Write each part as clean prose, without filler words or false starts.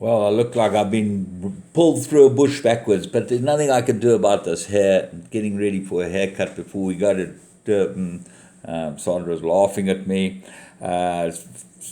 Well, I look like I've been pulled through a bush backwards, but there's nothing I can do about this hair. Getting ready for a haircut before we go to Durban. Sandra's laughing at me.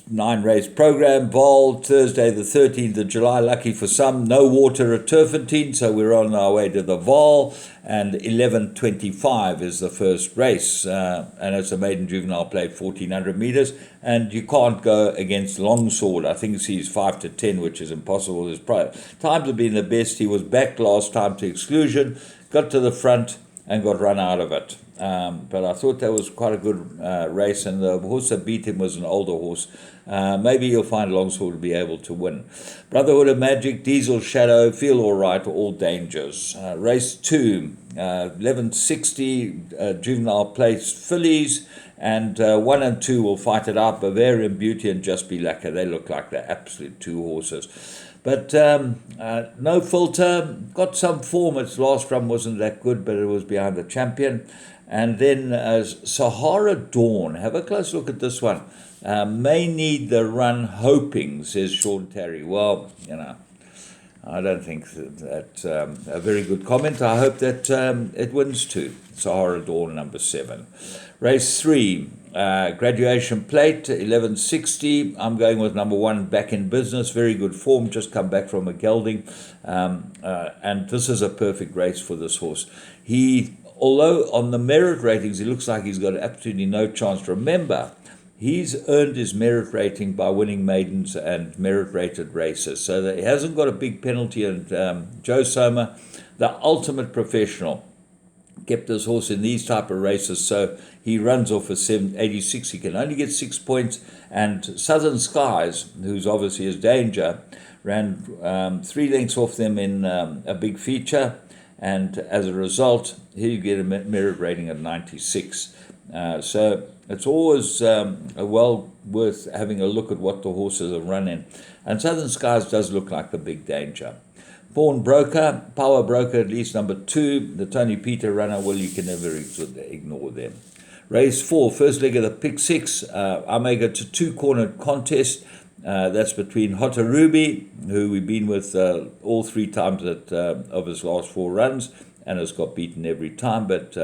9 race program, Vaal, Thursday the 13th of July. Lucky for some, no water at Turfentine, so we're on our way to the Vaal. And 11:25 is the first race, and it's a maiden juvenile plate, 1400 meters. And you can't go against Longsword. I think he's 5 to 10, which is impossible. His times have been the best. He was back last time to exclusion, got to the front and got run out of it. But I thought that was quite a good race, and the horse that beat him was an older horse. Maybe you'll find Longsword will be able to win. Brotherhood of Magic, Diesel Shadow, Feel All Right, All Dangers. Race 2, 1160 juvenile place fillies, and 1 and 2 will fight it out. Bavarian Beauty and Just Be Lucky. They look like they're absolute two horses. But no filter, got some form. Its last run wasn't that good, but it was behind the champion. And then Sahara Dawn. Have a close look at this one. May need the run hoping, says Sean Terry. Well, I don't think that's a very good comment. I hope that it wins too. Sahara Dawn, number 7. Race 3, graduation plate, 1160. I'm going with number 1, Back in Business. Very good form, just come back from a gelding. And this is a perfect race for this horse. Although on the merit ratings, he looks like he's got absolutely no chance. Remember, he's earned his merit rating by winning maidens and merit-rated races. So that he hasn't got a big penalty. And Joe Soma, the ultimate professional, kept this horse in these type of races. So he runs off a 786. He can only get 6 points. And Southern Skies, who's obviously his danger, ran 3 lengths off them in a big feature. And as a result, here you get a merit rating of 96. So it's always well worth having a look at what the horses are running. And Southern Skies does look like the big danger. Pawn Broker, Power Broker, at least number 2. The Tony Peter runner, well, you can never ignore them. Race 4, first leg of the pick 6. I make it to 2-cornered contest. That's between Hotter Ruby, who we've been with all 3 times of his last 4 runs, and has got beaten every time, but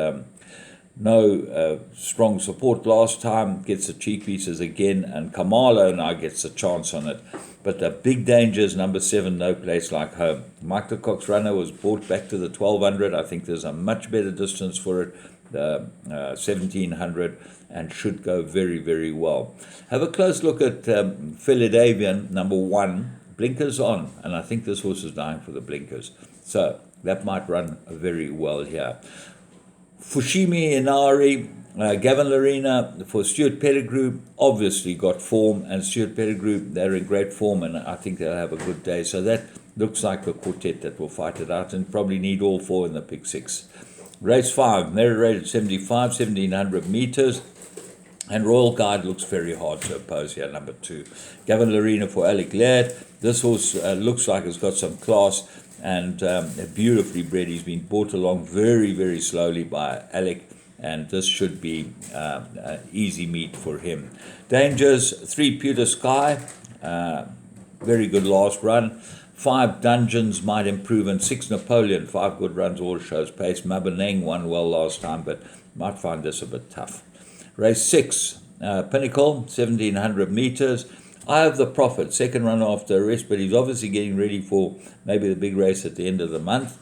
no strong support last time, gets the cheek pieces again, and Kamalo now gets a chance on it. But the big danger is number 7, No Place Like Home. Mike the Cox runner was brought back to the 1200. I think there's a much better distance for it, the 1700, and should go very, very well. Have a close look at Philadelphia, number 1, blinkers on, and I think this horse is dying for the blinkers. So that might run very well here. Fushimi Inari, Gavin Larena for Stuart Pettigrew, obviously got form, and Stuart Pettigrew, they're in great form, and I think they'll have a good day. So that looks like a quartet that will fight it out, and probably need all 4 in the pick 6. Race 5, merit rated 75, 1700 meters. And Royal Guide looks very hard to oppose here, number 2. Gavin Larena for Alec Laird. This horse looks like it's got some class and beautifully bred. He's been brought along very, very slowly by Alec, and this should be easy meat for him. Dangers, 3 Pewter Sky. Very good last run. 5 Dungeons might improve, and 6 Napoleon. 5 good runs, all shows pace. Mabaneng won well last time, but might find this a bit tough. Race 6, Pinnacle, 1700 meters. Eye of the Prophet, second run after a rest, but he's obviously getting ready for maybe the big race at the end of the month,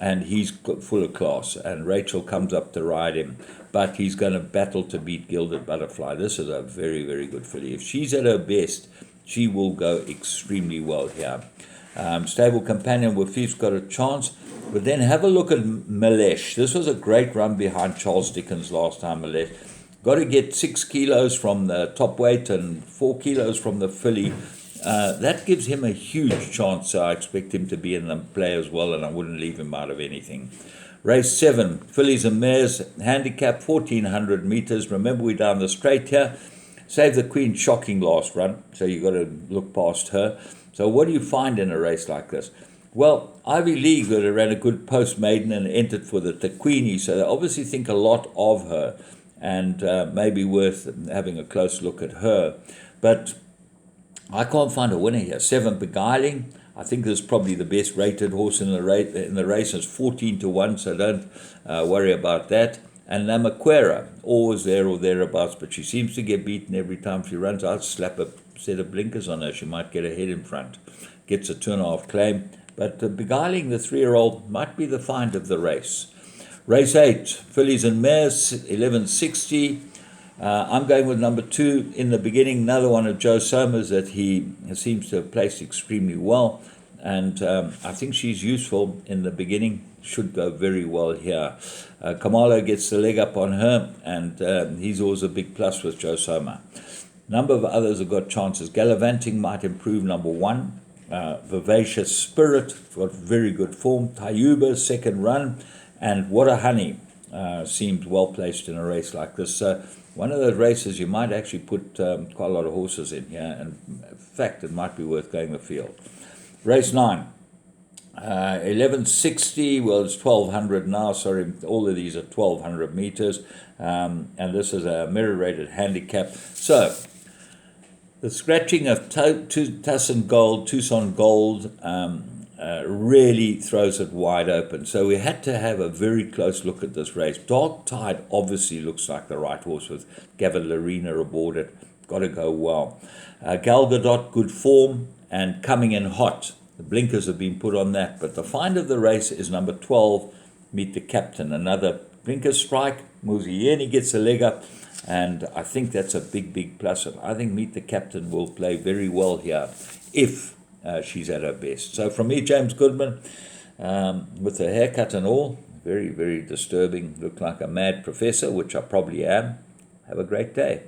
and he's full of class, and Rachel comes up to ride him, but he's going to battle to beat Gilded Butterfly. This is a very, very good filly. If she's at her best, she will go extremely well here. Stable Companion with Thief's got a chance, but then have a look at Malesh. This was a great run behind Charles Dickens last time, Malesh. Got to get 6 kilos from the top weight and 4 kilos from the filly. That gives him a huge chance, so I expect him to be in the play as well, and I wouldn't leave him out of anything. Race 7, fillies and mares, handicap 1400 meters. Remember, we're down the straight here. Save the Queen, shocking last run, so you've got to look past her. So what do you find in a race like this? Well, Ivy League ran a good post maiden and entered for the Queenie, so they obviously think a lot of her, and maybe worth having a close look at her. But I can't find a winner here. 7 Beguiling. I think this is probably the best rated horse in the race. It's 14-1, so don't worry about that. And Namaquera, always there or thereabouts, but she seems to get beaten every time she runs. I'll slap a set of blinkers on her. She might get ahead in front. Gets a 2.5 claim. But beguiling the 3-year-old might be the find of the race. Race 8, fillies and mares, 1160. I'm going with number 2 in the beginning, another one of Joe Somers that he seems to have placed extremely well. And I think she's useful in the beginning, should go very well here. Kamalo gets the leg up on her, and he's always a big plus with Joe Somers. Number of others have got chances. Gallivanting might improve, number 1. Vivacious Spirit, got very good form. Tayuba, second run. And What a Honey seems well placed in a race like this. So one of those races you might actually put quite a lot of horses in here. And in fact, it might be worth going the field. Race 9. 1160, well, it's 1200 now. Sorry, all of these are 1200 meters. And this is a mirror-rated handicap. So the scratching of Tucson Gold really throws it wide open. So we had to have a very close look at this race. Dark Tide obviously looks like the right horse with Gavin Larena aboard it. Got to go well. Gal Gadot, good form and coming in hot. The blinkers have been put on that. But the find of the race is number 12, Meet the Captain. Another blinker strike. Muzieni gets a leg up. And I think that's a big, big plus. I think Meet the Captain will play very well here if she's at her best. So from me, James Goodman, with the haircut and all, very, very disturbing. Look like a mad professor, which I probably am. Have a great day.